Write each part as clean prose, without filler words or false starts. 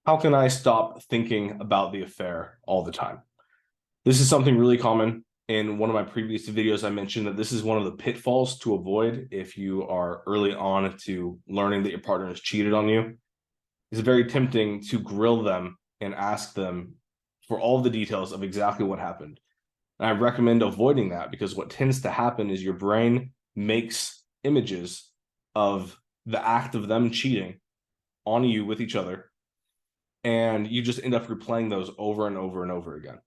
How can I stop thinking about the affair all the time? This is something really common. In one of my previous videos, I mentioned that this is one of the pitfalls to avoid if you are early on to learning that your partner has cheated on you. It's very tempting to grill them and ask them for all the details of exactly what happened. And I recommend avoiding that because what tends to happen is your brain makes images of the act of them cheating on you with each other, and you just end up replaying those over and over and over again.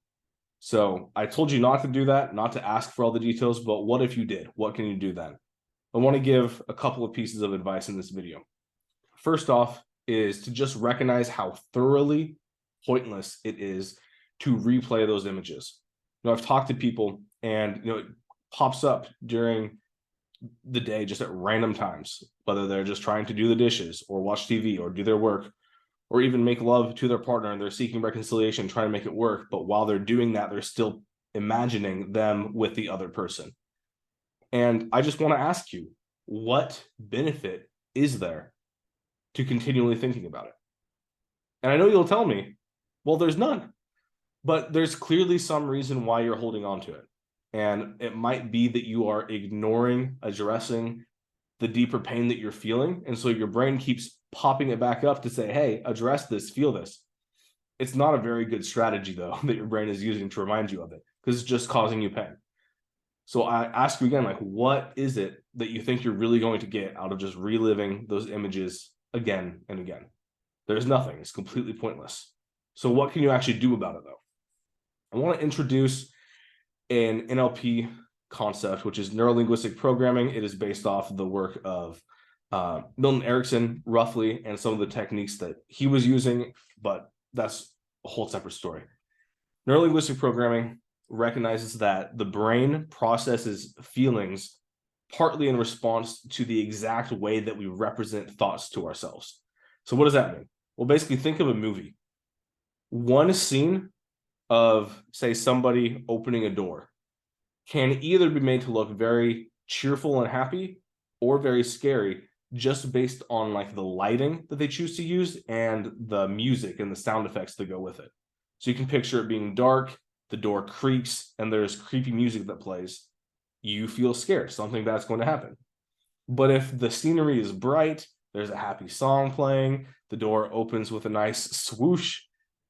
So I told you not to do that, not to ask for all the details, but what if you did? What can you do then? I want to give a couple of pieces of advice in this video. First off is to just recognize how thoroughly pointless it is to replay those images. I've talked to people and it pops up during the day just at random times, whether they're just trying to do the dishes or watch TV or do their work, or even make love to their partner and they're seeking reconciliation, trying to make it work. But while they're doing that, they're still imagining them with the other person. And I just want to ask you, what benefit is there to continually thinking about it? And I know you'll tell me, well, there's none, but there's clearly some reason why you're holding on to it. And it might be that you are ignoring addressing the deeper pain that you're feeling. And so your brain keeps popping it back up to say, hey, address this, feel this. It's not a very good strategy, though, that your brain is using to remind you of it, because it's just causing you pain. So I ask you again, like, what is it that you think you're really going to get out of just reliving those images again and again? There's nothing. It's completely pointless. So what can you actually do about it, though? I want to introduce an NLP concept, which is neuro-linguistic programming. It is based off the work of Milton Erickson, roughly, and some of the techniques that he was using, but that's a whole separate story. Neuro-linguistic programming recognizes that the brain processes feelings partly in response to the exact way that we represent thoughts to ourselves. So what does that mean? Well, basically, think of a movie. One scene of, say, somebody opening a door can either be made to look very cheerful and happy or very scary, just based on like the lighting that they choose to use and the music and the sound effects that go with it. So you can picture it being dark, the door creaks, and there's creepy music that plays. You feel scared, something bad's going to happen. But if the scenery is bright, there's a happy song playing, the door opens with a nice swoosh,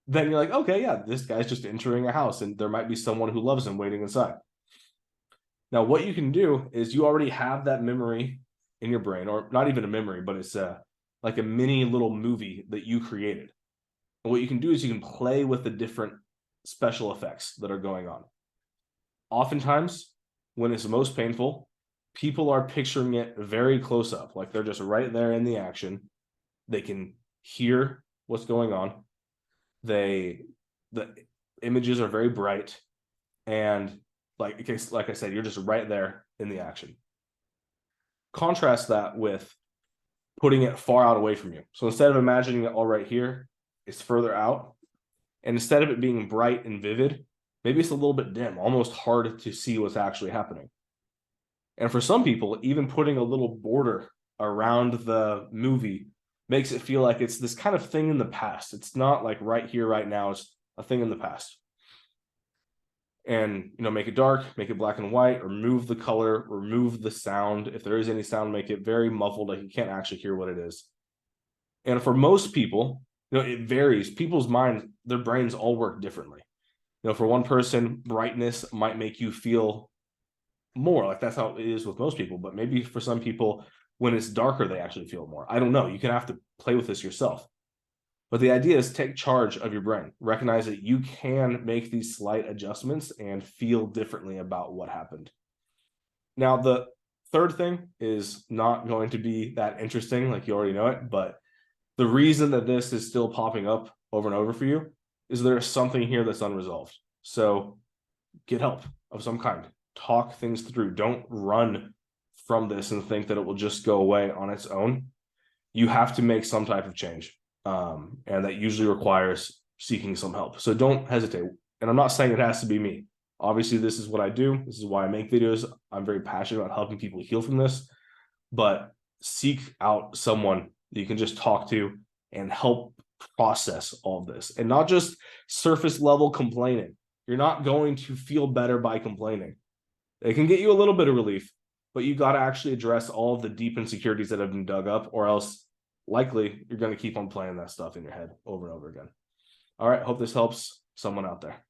then you're like, okay, yeah, this guy's just entering a house and there might be someone who loves him waiting inside. Now, what you can do is you already have that memory in your brain, or not even a memory, but it's like a mini little movie that you created. And what you can do is you can play with the different special effects that are going on. Oftentimes, when it's most painful, people are picturing it very close up, like they're just right there in the action. They can hear what's going on. The images are very bright, and like I said, you're just right there in the action. Contrast that with putting it far out away from you. So instead of imagining it all right here, it's further out. And instead of it being bright and vivid, maybe it's a little bit dim, almost hard to see what's actually happening. And for some people, even putting a little border around the movie makes it feel like it's this kind of thing in the past. It's not like right here, right now. It's a thing in the past. And make it dark, make it black and white, remove the color, remove the sound. If there is any sound, make it very muffled, like you can't actually hear what it is. And for most people, it varies. People's minds, their brains all work differently. For one person, brightness might make you feel more, like that's how it is with most people. But maybe for some people, when it's darker, they actually feel more. I don't know. You can have to play with this yourself. But the idea is take charge of your brain. Recognize that you can make these slight adjustments and feel differently about what happened. Now, the third thing is not going to be that interesting, like you already know it, but the reason that this is still popping up over and over for you is there's something here that's unresolved. So get help of some kind. Talk things through. Don't run from this and think that it will just go away on its own. You have to make some type of change. And that usually requires seeking some help. So don't hesitate. And I'm not saying it has to be me. Obviously, this is what I do. This is why I make videos. I'm very passionate about helping people heal from this. But seek out someone that you can just talk to and help process all of this and not just surface level complaining. You're not going to feel better by complaining. It can get you a little bit of relief, but you got to actually address all of the deep insecurities that have been dug up, or else likely you're going to keep on playing that stuff in your head over and over again. All right, hope this helps someone out there.